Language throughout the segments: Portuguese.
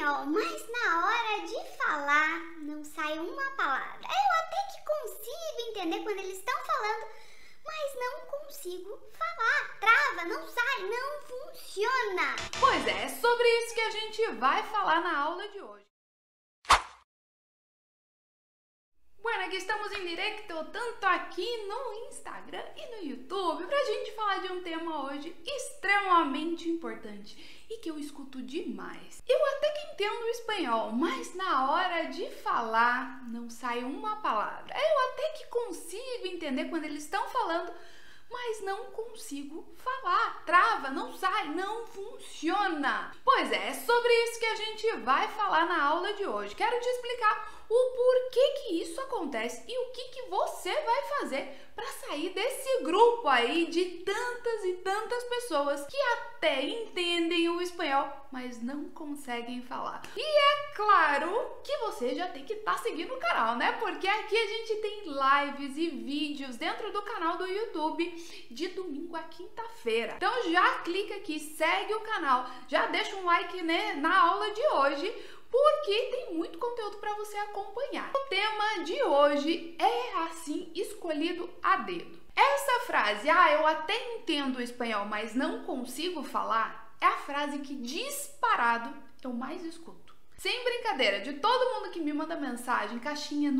espanhol, mas na hora de falar não sai uma palavra. Eu até que consigo entender quando eles estão falando, mas não consigo falar. Trava, não sai, não funciona. Pois é sobre isso que a gente vai falar na aula de hoje. Bueno, aqui estamos em direto, tanto aqui no Instagram e no YouTube, pra gente falar de um tema hoje extremamente importante e que eu escuto demais. Eu até que entendo o espanhol, mas na hora de falar não sai uma palavra. Eu até que consigo entender quando eles estão falando, mas não consigo falar. Trava, não sai, não funciona. Pois é sobre isso que a gente vai falar na aula de hoje. Quero te explicar o porquê que isso acontece e o que você vai fazer para sair desse grupo aí de tantas e tantas pessoas que até entendem o espanhol, mas não conseguem falar. E é claro que você já tem que estar seguindo o canal, né? Porque aqui a gente tem lives e vídeos dentro do canal do YouTube de domingo a quinta-feira. Então já clica aqui, segue o canal, já deixa um like, né, na aula de hoje, porque tem muito conteúdo para você acompanhar. O tema de hoje é assim escolhido a dedo. Essa frase, eu até entendo o espanhol, mas não consigo falar, é a frase que disparado eu mais escuto. Sem brincadeira, de todo mundo que me manda mensagem, caixinha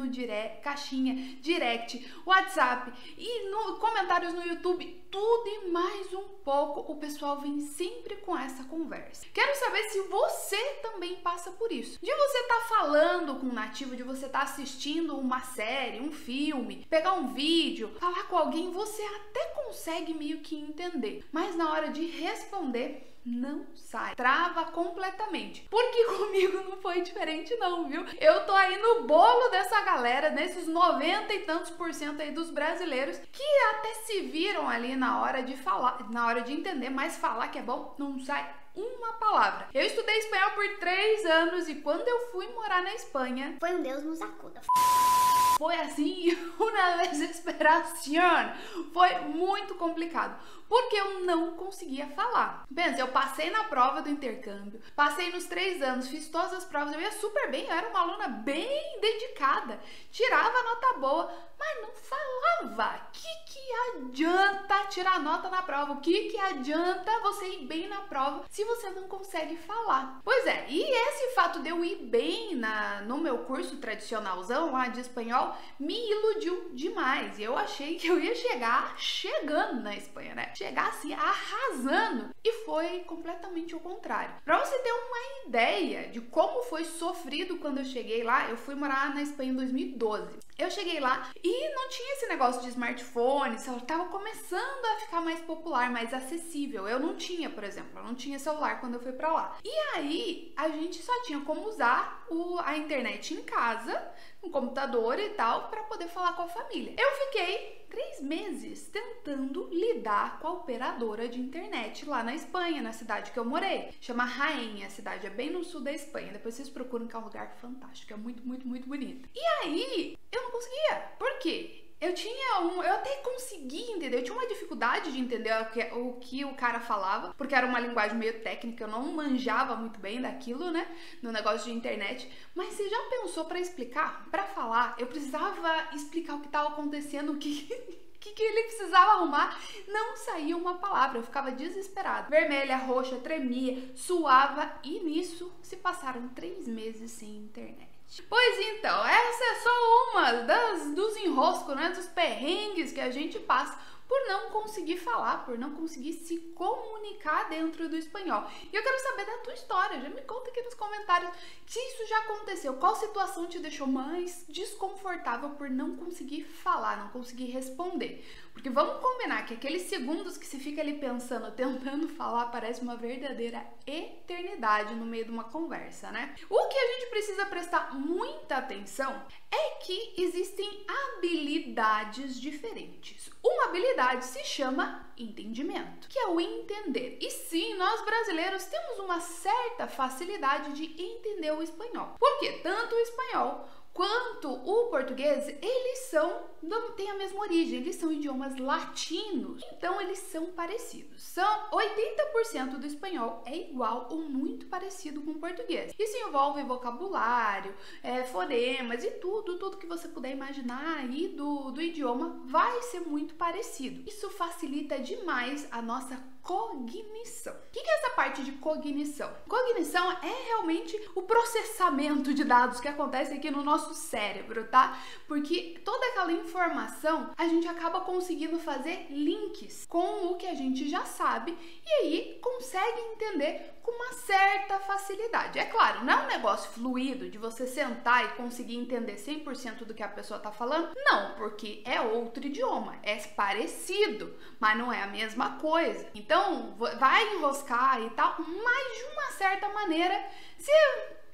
direct, WhatsApp e comentários no YouTube, tudo e mais um pouco, o pessoal vem sempre com essa conversa. Quero saber se você também passa por isso. De você estar falando com um nativo, de você estar assistindo uma série, um filme, pegar um vídeo, falar com alguém, você até consegue meio que entender, mas na hora de responder, não sai, trava completamente. Porque comigo não foi diferente não, viu? Eu tô aí no bolo dessa galera, nesses 90 e tantos % aí dos brasileiros que até se viram ali na hora de falar, na hora de entender, mas falar que é bom, não sai uma palavra. Eu estudei espanhol por 3 anos e quando eu fui morar na Espanha, foi um Deus nos acuda. Foi assim, uma desesperação. Foi muito complicado, porque eu não conseguia falar. Pensa, eu passei na prova do intercâmbio, passei nos 3 anos, fiz todas as provas, eu ia super bem, eu era uma aluna bem dedicada, tirava nota boa, mas não falava. Que adianta tirar nota na prova? O que adianta você ir bem na prova se você não consegue falar? Pois é, e esse fato de eu ir bem no meu curso tradicionalzão lá de espanhol me iludiu demais. Eu achei que eu ia chegar chegando na Espanha, né? Chegar assim, arrasando. E foi completamente o contrário. Pra você ter uma ideia de como foi sofrido quando eu cheguei lá, eu fui morar na Espanha em 2012. Eu cheguei lá e não tinha esse negócio de smartphone, só tava começando a ficar mais popular, mais acessível. Eu não tinha, por exemplo, eu não tinha celular quando eu fui pra lá. E aí, a gente só tinha como usar a internet em casa, um computador e tal, pra poder falar com a família. Eu fiquei 3 meses tentando lidar com a operadora de internet lá na Espanha, na cidade que eu morei. Chama Jaén, a cidade é bem no sul da Espanha. Depois vocês procuram, que é um lugar fantástico, é muito, muito, muito bonito. E aí, eu não conseguia. Por quê? Eu até consegui entender, eu tinha uma dificuldade de entender o que o cara falava, porque era uma linguagem meio técnica, eu não manjava muito bem daquilo, né, no negócio de internet. Mas você já pensou pra explicar? Pra falar, eu precisava explicar o que tava acontecendo, o que ele precisava arrumar, não saía uma palavra, eu ficava desesperada. Vermelha, roxa, tremia, suava e nisso se passaram 3 meses sem internet. Pois então, essa é só uma dos enroscos, né, dos perrengues que a gente passa por não conseguir falar, por não conseguir se comunicar dentro do espanhol. E eu quero saber da tua história, já me conta aqui nos comentários se isso já aconteceu, qual situação te deixou mais desconfortável por não conseguir falar, não conseguir responder. Porque vamos combinar que aqueles segundos que você fica ali pensando, tentando falar, parece uma verdadeira eternidade no meio de uma conversa, né? O que a gente precisa prestar muita atenção é que existem habilidades diferentes. Uma habilidade se chama entendimento, que é o entender. E sim, nós brasileiros temos uma certa facilidade de entender o espanhol. Porque tanto o espanhol quanto o português, eles têm a mesma origem, eles são idiomas latinos, então eles são parecidos. 80% do espanhol é igual ou muito parecido com o português. Isso envolve vocabulário, fonemas e tudo que você puder imaginar aí do idioma vai ser muito parecido. Isso facilita demais a nossa cognição. O que é essa parte de cognição? Cognição é realmente o processamento de dados que acontece aqui no nosso cérebro, tá? Porque toda aquela informação a gente acaba conseguindo fazer links com o que a gente já sabe e aí consegue entender com uma certa facilidade. É claro, não é um negócio fluido de você sentar e conseguir entender 100% do que a pessoa tá falando, não, porque é outro idioma, é parecido, mas não é a mesma coisa. Então, vai enroscar e tal, mas de uma certa maneira, você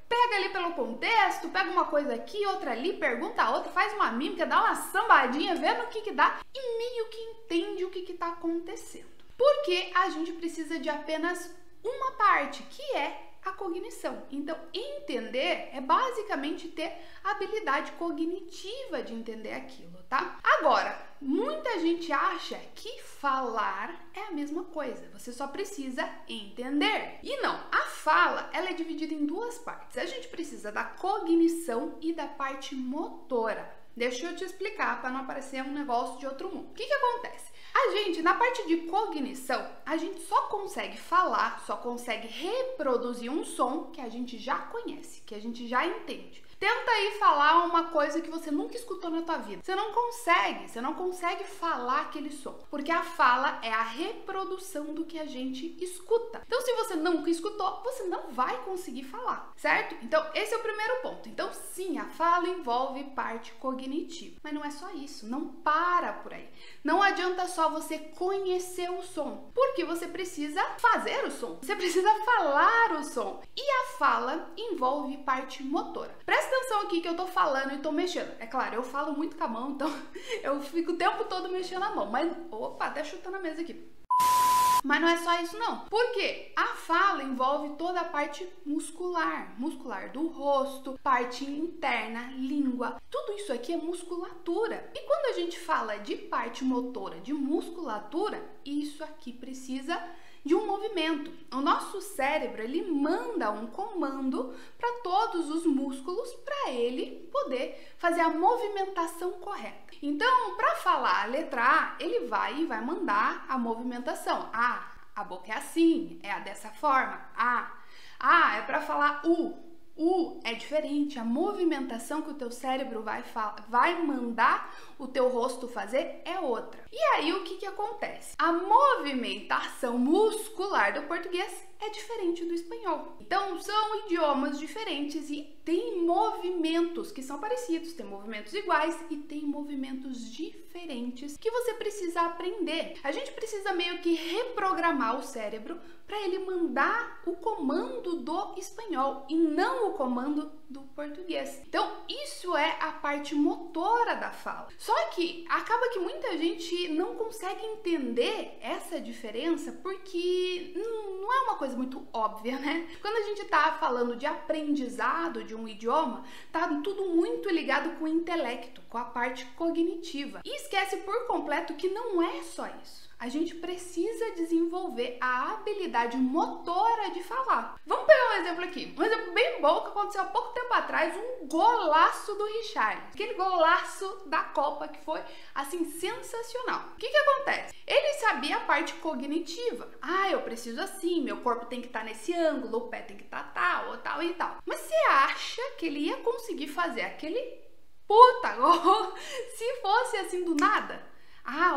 pega ali pelo contexto, pega uma coisa aqui, outra ali, pergunta a outra, faz uma mímica, dá uma sambadinha, vê no que dá e meio que entende o que tá acontecendo. Porque a gente precisa de apenas uma parte, que é a cognição. Então, entender é basicamente ter a habilidade cognitiva de entender aquilo, tá? Agora, muita gente acha que falar é a mesma coisa. Você só precisa entender. E não, a fala, ela é dividida em duas partes. A gente precisa da cognição e da parte motora. Deixa eu te explicar para não parecer um negócio de outro mundo. O que acontece? A gente, na parte de cognição, a gente só consegue falar, só consegue reproduzir um som que a gente já conhece, que a gente já entende. Tenta aí falar uma coisa que você nunca escutou na tua vida. Você não consegue falar aquele som, porque a fala é a reprodução do que a gente escuta. Então, se você nunca escutou, você não vai conseguir falar, certo? Então, esse é o primeiro ponto. Então, sim, a fala envolve parte cognitiva, mas não é só isso, não para por aí. Não adianta só você conhecer o som, porque você precisa fazer o som, você precisa falar o som. E a fala envolve parte motora. Presta atenção aqui que eu tô falando e tô mexendo. É claro, eu falo muito com a mão, então eu fico o tempo todo mexendo a mão. Mas, opa, até chutando a mesa aqui. Mas não é só isso não, porque a fala envolve toda a parte muscular do rosto, parte interna, língua, tudo isso aqui é musculatura. E quando a gente fala de parte motora, de musculatura, isso aqui precisa de um movimento. O nosso cérebro, ele manda um comando para todos os músculos para ele poder fazer a movimentação correta. Então, para falar a letra A, ele vai mandar a movimentação. A boca é assim, é dessa forma. É para falar U. U é diferente, a movimentação que o teu cérebro vai mandar o teu rosto fazer é outra. E aí o que acontece? A movimentação muscular do português é diferente do espanhol. Então são idiomas diferentes e tem movimentos que são parecidos, tem movimentos iguais e tem movimentos diferentes que você precisa aprender. A gente precisa meio que reprogramar o cérebro para ele mandar o comando do espanhol e não o comando do português. Então, isso é a parte motora da fala. Só que acaba que muita gente não consegue entender essa diferença porque não é uma coisa muito óbvia, né? Quando a gente tá falando de aprendizado de um idioma, tá tudo muito ligado com o intelecto, com a parte cognitiva. E esquece por completo que não é só isso. A gente precisa desenvolver a habilidade motora de falar. Vamos pegar um exemplo aqui. Um exemplo bem bom que aconteceu há pouco tempo atrás, um golaço do Richarlison. Aquele golaço da Copa que foi, assim, sensacional. O que acontece? Ele sabia a parte cognitiva. Eu preciso assim, meu corpo tem que estar nesse ângulo, o pé tem que estar tal e tal. Mas você acha que ele ia conseguir fazer aquele puta gol se fosse assim do nada?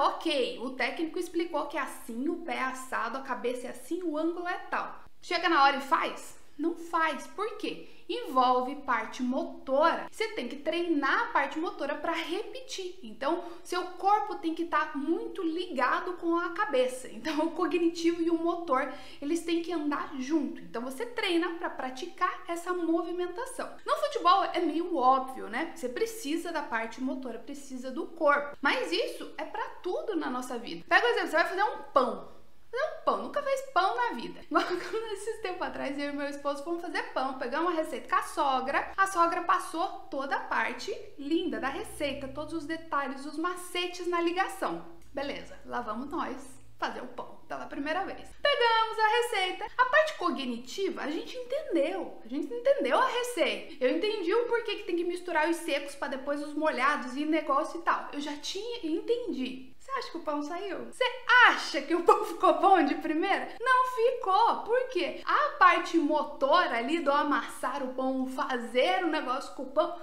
Ok, o técnico explicou que é assim, o pé é assado, a cabeça é assim, o ângulo é tal. Chega na hora e faz? Não faz. Por quê? Envolve parte motora. Você tem que treinar a parte motora para repetir. Então, seu corpo tem que estar muito ligado com a cabeça. Então, o cognitivo e o motor, eles têm que andar junto. Então, você treina para praticar essa movimentação. No futebol é meio óbvio, né? Você precisa da parte motora, precisa do corpo. Mas isso é para tudo na nossa vida. Pega o exemplo, você vai fazer um pão. fazer um pão, nunca fez pão na vida. Igual quando esses tempos atrás eu e meu esposo fomos fazer pão, pegamos uma receita com a sogra passou toda a parte linda da receita, todos os detalhes, os macetes na ligação. Beleza, lá vamos nós fazer o pão pela primeira vez. Pegamos a receita, a parte cognitiva a gente entendeu a receita. Eu entendi o porquê que tem que misturar os secos para depois os molhados e negócio e tal. Eu já entendi. Você acha que o pão saiu? Você acha que o pão ficou bom de primeira? Não ficou. Por quê? A parte motora ali do amassar o pão, fazer o negócio com o pão,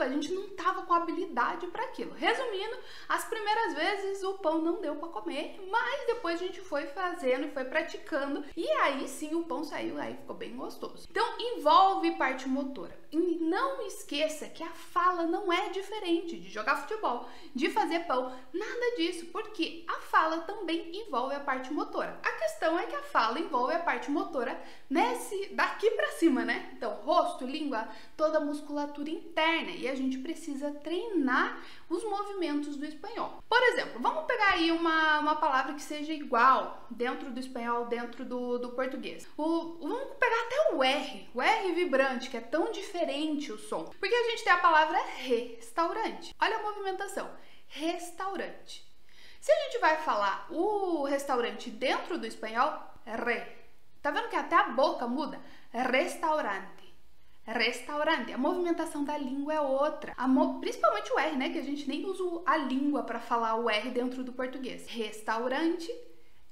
a gente não tava com habilidade para aquilo. Resumindo, as primeiras vezes o pão não deu para comer, mas depois a gente foi fazendo e foi praticando e aí sim o pão saiu, aí ficou bem gostoso. Então envolve parte motora. E não esqueça que a fala não é diferente de jogar futebol, de fazer pão, nada disso, porque a fala também envolve a parte motora. A questão é que a fala envolve a parte motora daqui para cima, né? Então, rosto, língua, toda a musculatura interna, e a gente precisa treinar os movimentos do espanhol. Por exemplo, vamos pegar aí uma palavra que seja igual dentro do espanhol, dentro do português. Vamos pegar até o R vibrante, que é tão diferente o som. Porque a gente tem a palavra restaurante. Olha a movimentação, restaurante. Se a gente vai falar o restaurante dentro do espanhol, Tá vendo que até a boca muda? Restaurante. Restaurante. A movimentação da língua é outra. Principalmente o R, né? Que a gente nem usa a língua para falar o R dentro do português. Restaurante,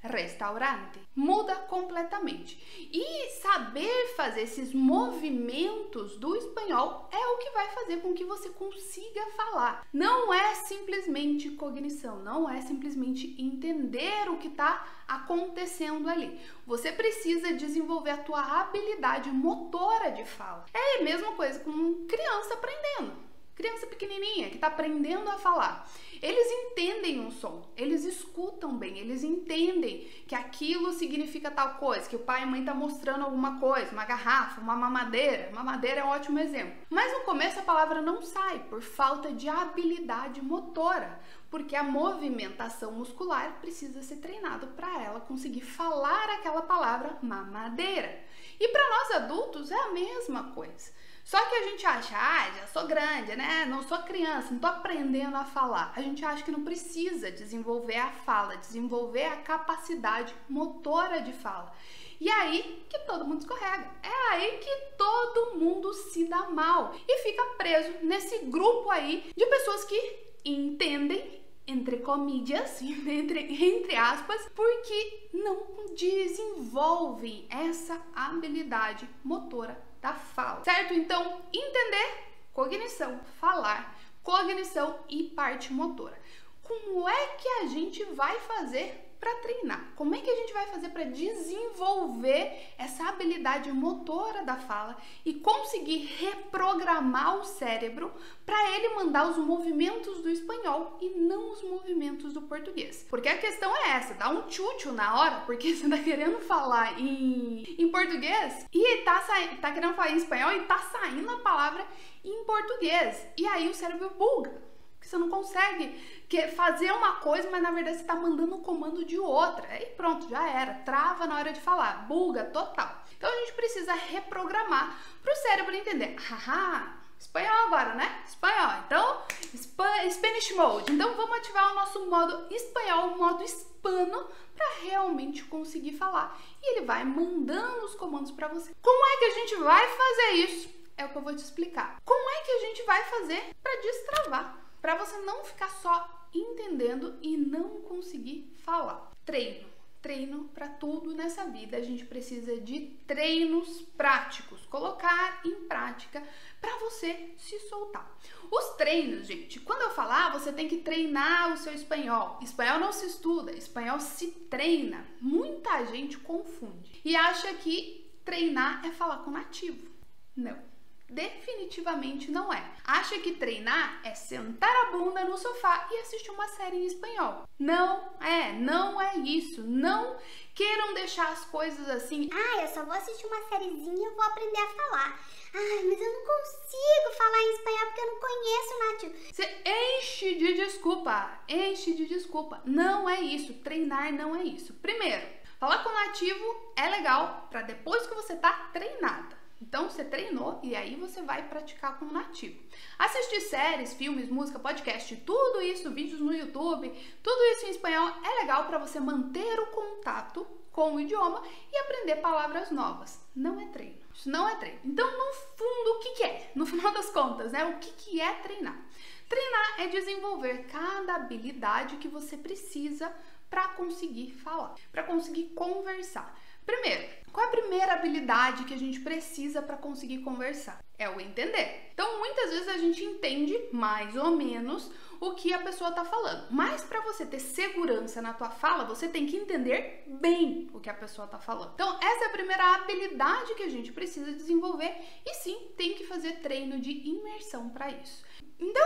restaurante. Muda completamente. E saber fazer esses movimentos do espanhol é o que vai fazer com que você consiga falar. Não é simplesmente cognição, não é simplesmente entender o que está acontecendo ali. Você precisa desenvolver a tua habilidade motora de fala. É a mesma coisa com criança aprendendo. Criança pequenininha que está aprendendo a falar. Eles entendem um som, eles escutam bem, eles entendem que aquilo significa tal coisa, que o pai e a mãe estão mostrando alguma coisa, uma garrafa, uma mamadeira. Mamadeira é um ótimo exemplo. Mas no começo a palavra não sai por falta de habilidade motora, porque a movimentação muscular precisa ser treinada para ela conseguir falar aquela palavra mamadeira. E para nós adultos é a mesma coisa. Só que a gente acha, já sou grande, né? Não sou criança, não tô aprendendo a falar. A gente acha que não precisa desenvolver a fala, desenvolver a capacidade motora de fala. E aí que todo mundo escorrega. É aí que todo mundo se dá mal e fica preso nesse grupo aí de pessoas que entendem, entre comillas, entre aspas, porque não desenvolvem essa habilidade motora da fala, certo? Então, entender, cognição, falar, cognição e parte motora. Como é que a gente vai fazer para treinar? Como é que a gente vai fazer para desenvolver essa habilidade motora da fala e conseguir reprogramar o cérebro para ele mandar os movimentos do espanhol e não os movimentos do português? Porque a questão é essa, dá um tchutchu na hora, porque você tá querendo falar em português e tá querendo falar em espanhol e tá saindo a palavra em português. E aí o cérebro buga. Você não consegue fazer uma coisa, mas na verdade você está mandando um comando de outra. Aí pronto, já era. Trava na hora de falar. Buga total. Então a gente precisa reprogramar para o cérebro entender. Espanhol agora, né? Espanhol. Então, Spanish Mode. Então vamos ativar o nosso modo espanhol, o modo hispano, para realmente conseguir falar. E ele vai mandando os comandos para você. Como é que a gente vai fazer isso? É o que eu vou te explicar. Como é que a gente vai fazer para destravar? Para você não ficar só entendendo e não conseguir falar. Treino para tudo nessa vida. A gente precisa de treinos práticos, colocar em prática para você se soltar. Os treinos, gente, quando eu falar, você tem que treinar o seu espanhol. Espanhol não se estuda, espanhol se treina. Muita gente confunde e acha que treinar é falar com nativo. Não. Definitivamente não é. Acha que treinar é sentar a bunda no sofá e assistir uma série em espanhol. Não é isso. Não queiram deixar as coisas assim. Eu só vou assistir uma sériezinha e vou aprender a falar. Mas eu não consigo falar em espanhol porque eu não conheço o nativo. Você enche de desculpa. Não é isso. Treinar não é isso. Primeiro, falar com o nativo é legal para depois que você tá treinada. Então, você treinou e aí você vai praticar com o nativo. Assistir séries, filmes, música, podcast, tudo isso, vídeos no YouTube, tudo isso em espanhol é legal para você manter o contato com o idioma e aprender palavras novas. Não é treino. Isso não é treino. Então, no fundo, o que é? No final das contas, né? O que é treinar? Treinar é desenvolver cada habilidade que você precisa para conseguir falar, para conseguir conversar. Primeiro, qual é a primeira habilidade que a gente precisa para conseguir conversar? É o entender. Então, muitas vezes a gente entende mais ou menos o que a pessoa está falando. Mas para você ter segurança na tua fala, você tem que entender bem o que a pessoa está falando. Então, essa é a primeira habilidade que a gente precisa desenvolver e sim, tem que fazer treino de imersão para isso. Então,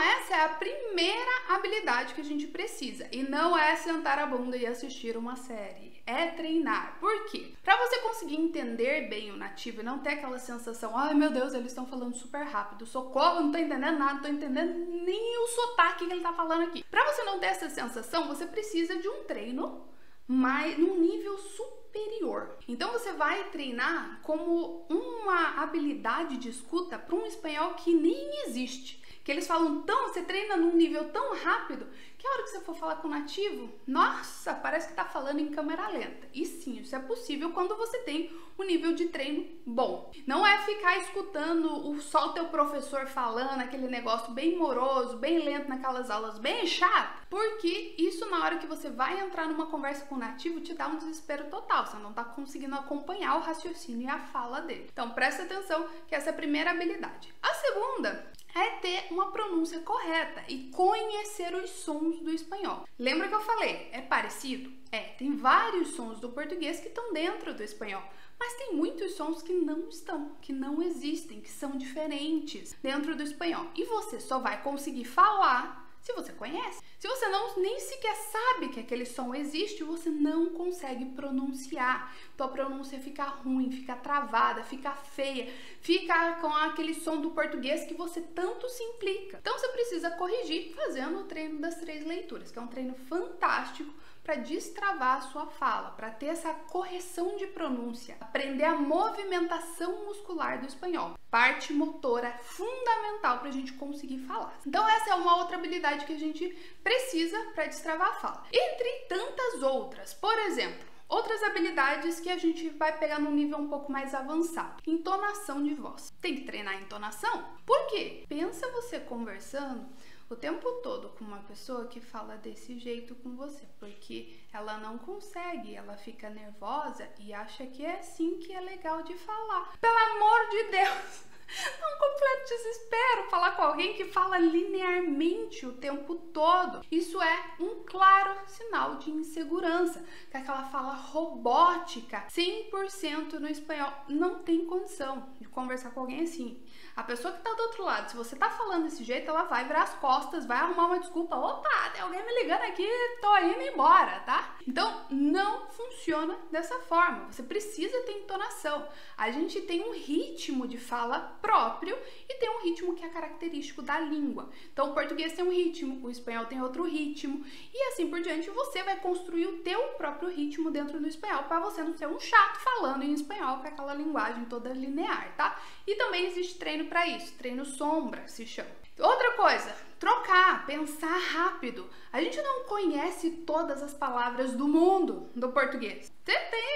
essa é a primeira habilidade que a gente precisa. E não é sentar a bunda e assistir uma série. É treinar. Por quê? Para você conseguir entender bem o nativo e não ter aquela sensação, ai meu Deus, eles estão falando super rápido, socorro, não tô entendendo nada, não tô entendendo nem o sotaque que ele tá falando aqui. Para você não ter essa sensação, você precisa de um treino num nível superior. Então você vai treinar como uma habilidade de escuta para um espanhol que nem existe. Que eles falam você treina num nível tão rápido que a hora que você for falar com o nativo, nossa, parece que tá falando em câmera lenta. E sim, isso é possível quando você tem um nível de treino bom. Não é ficar escutando só o teu professor falando, aquele negócio bem moroso, bem lento naquelas aulas bem chato, porque isso na hora que você vai entrar numa conversa com o nativo te dá um desespero total, você não tá conseguindo acompanhar o raciocínio e a fala dele. Então presta atenção que essa é a primeira habilidade. A segunda é ter uma pronúncia correta e conhecer os sons do espanhol. Lembra que eu falei? É parecido? Tem vários sons do português que estão dentro do espanhol, mas tem muitos sons que não estão, que não existem, que são diferentes dentro do espanhol. E você só vai conseguir falar se você conhece. Se você nem sequer sabe que aquele som existe, você não consegue pronunciar. Tua pronúncia fica ruim, fica travada, fica feia, fica com aquele som do português que você tanto se implica. Então você precisa corrigir fazendo o treino das 3 leituras, que é um treino fantástico para destravar a sua fala, para ter essa correção de pronúncia, aprender a movimentação muscular do espanhol. Parte motora fundamental para a gente conseguir falar. Então essa é uma outra habilidade que a gente precisa para destravar a fala. Entre tantas outras, por exemplo, outras habilidades que a gente vai pegar num nível um pouco mais avançado. Entonação de voz. Tem que treinar a entonação? Por quê? Pensa você conversando o tempo todo com uma pessoa que fala desse jeito com você, porque ela não consegue, ela fica nervosa e acha que é assim que é legal de falar. Pelo amor de Deus! É um completo desespero falar com alguém que fala linearmente o tempo todo. Isso é um claro sinal de insegurança, que aquela fala robótica, 100% no espanhol. Não tem condição de conversar com alguém assim. A pessoa que tá do outro lado, se você tá falando desse jeito, ela vai virar as costas, vai arrumar uma desculpa. Opa, tem alguém me ligando aqui, tô indo embora, tá? Então, não funciona dessa forma. Você precisa ter entonação. A gente tem um ritmo de fala próprio e tem um ritmo que é característico da língua. Então, o português tem um ritmo, o espanhol tem outro ritmo e assim por diante. Você vai construir o teu próprio ritmo dentro do espanhol para você não ser um chato falando em espanhol com aquela linguagem toda linear, tá? E também existe treino para isso, treino sombra se chama. Outra coisa, trocar, pensar rápido. A gente não conhece todas as palavras do mundo do português.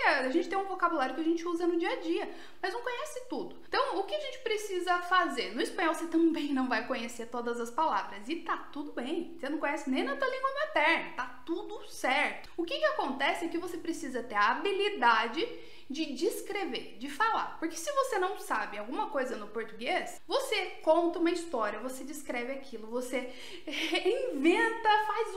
A gente tem um vocabulário que a gente usa no dia a dia, mas não conhece tudo. Então, o que a gente precisa fazer? No espanhol você também não vai conhecer todas as palavras e tá tudo bem. Você não conhece nem na tua língua materna, tá tudo certo. O que acontece é que você precisa ter a habilidade de descrever, de falar. Porque se você não sabe alguma coisa no português, você conta uma história, você descreve aquilo, você inventa, faz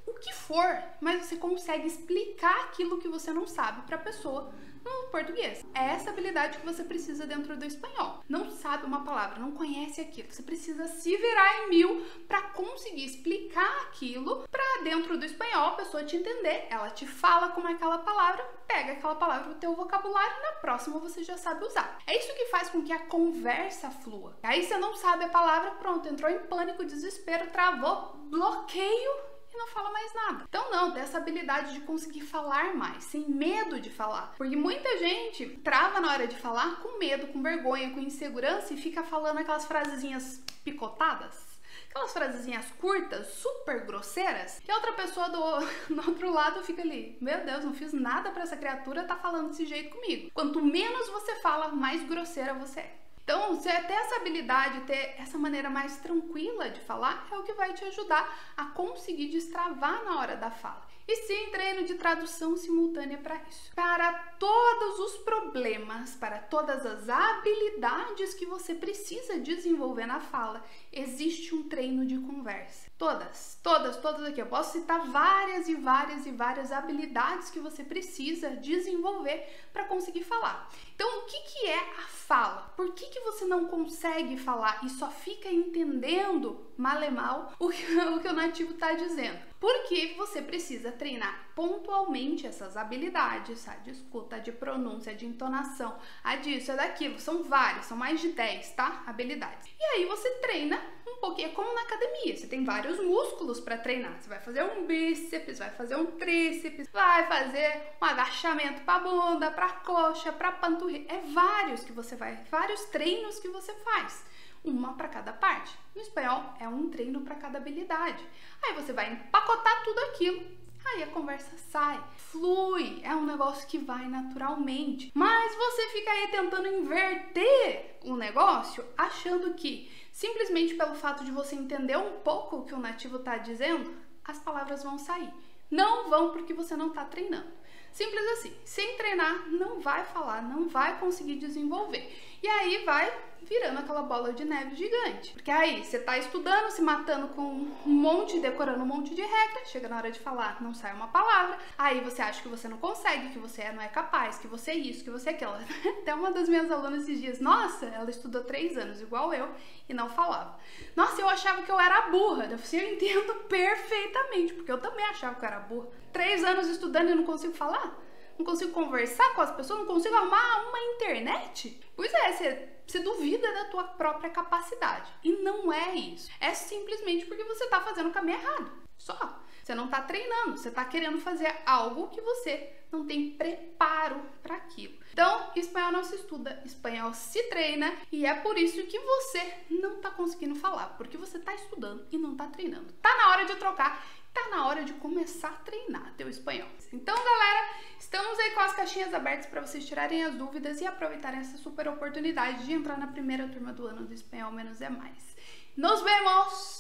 o que for, mas você consegue explicar aquilo que você não sabe para a pessoa no português. É essa habilidade que você precisa dentro do espanhol. Não sabe uma palavra, não conhece aquilo. Você precisa se virar em mil para conseguir explicar aquilo para dentro do espanhol a pessoa te entender. Ela te fala como é aquela palavra, pega aquela palavra no teu vocabulário e na próxima você já sabe usar. É isso que faz com que a conversa flua. Aí você não sabe a palavra, pronto, entrou em pânico, desespero, travou, bloqueio e não fala mais nada. Então não, tem essa habilidade de conseguir falar mais, sem medo de falar. Porque muita gente trava na hora de falar com medo, com vergonha, com insegurança e fica falando aquelas frasezinhas picotadas. Aquelas frasezinhas curtas, super grosseiras, que a outra pessoa do outro lado fica ali, meu Deus, não fiz nada pra essa criatura tá falando desse jeito comigo. Quanto menos você fala, mais grosseira você é. Então, você ter essa habilidade, ter essa maneira mais tranquila de falar é o que vai te ajudar a conseguir destravar na hora da fala. E sim, treino de tradução simultânea para isso. Para todos os problemas, para todas as habilidades que você precisa desenvolver na fala, existe um treino de conversa. Todas aqui. Eu posso citar várias habilidades que você precisa desenvolver para conseguir falar. Então, o que é a fala? Por que você não consegue falar e só fica entendendo mal e mal o que o nativo está dizendo? Porque você precisa treinar pontualmente essas habilidades, a de escuta, a de pronúncia, a de entonação, a disso, a daquilo. São várias, são mais de 10, tá? Habilidades. E aí você treina um pouquinho, é como na academia. Você tem vários músculos para treinar. Você vai fazer um bíceps, vai fazer um tríceps, vai fazer um agachamento para bunda, para coxa, para panturrilha. É vários treinos que você faz. Uma para cada parte. No espanhol é um treino para cada habilidade. Aí você vai empacotar tudo aquilo. Aí a conversa sai, flui, é um negócio que vai naturalmente. Mas você fica aí tentando inverter o negócio, achando que simplesmente pelo fato de você entender um pouco o que o nativo está dizendo, as palavras vão sair. Não vão porque você não está treinando. Simples assim, sem treinar não vai falar, não vai conseguir desenvolver. E aí vai virando aquela bola de neve gigante. Porque aí você tá estudando, se matando com decorando um monte de regra, chega na hora de falar, não sai uma palavra, aí você acha que você não consegue, que você não é capaz, que você é isso, que você é aquilo. Até uma das minhas alunas esses dias, nossa, ela estudou 3 anos, igual eu, e não falava. Nossa, eu achava que eu era burra. Eu falei, eu entendo perfeitamente, porque eu também achava que eu era burra. 3 anos estudando e não consigo falar? Não consigo conversar com as pessoas? Não consigo arrumar uma internet? Pois é, você duvida da tua própria capacidade. E não é isso. É simplesmente porque você tá fazendo o caminho errado. Só. Você não tá treinando. Você tá querendo fazer algo que você não tem preparo para aquilo. Então, espanhol não se estuda, espanhol se treina. E é por isso que você não tá conseguindo falar. Porque você tá estudando e não tá treinando. Tá na hora de trocar. Tá na hora de começar a treinar teu espanhol. Então, galera, estamos aí com as caixinhas abertas para vocês tirarem as dúvidas e aproveitarem essa super oportunidade de entrar na primeira turma do ano do Espanhol Menos é Mais. Nos vemos!